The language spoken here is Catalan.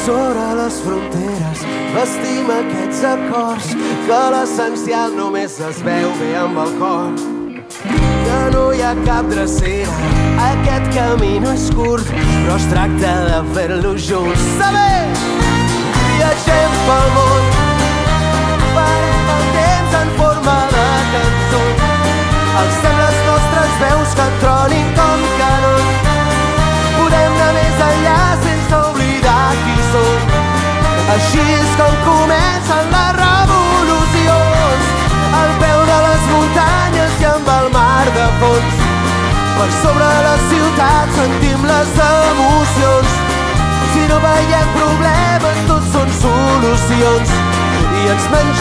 Sobre les fronteres vestim aquests acords, que l'essencial només es veu bé amb el cor, que no hi ha cap drecera, aquest camí no és curt, però es tracta de fer-lo junts. Saber! Viatgem pel món, parem el temps en forma de cançó, alcem les nostres veus que tronin com canons, podem anar més enllà sense oblidar qui som. Així és com comencen les revolucions, al peu de les muntanyes i amb el mar de fons. Per sobre la ciutat sentim les emocions, si no veiem problemes tots són solucions, i ens mengem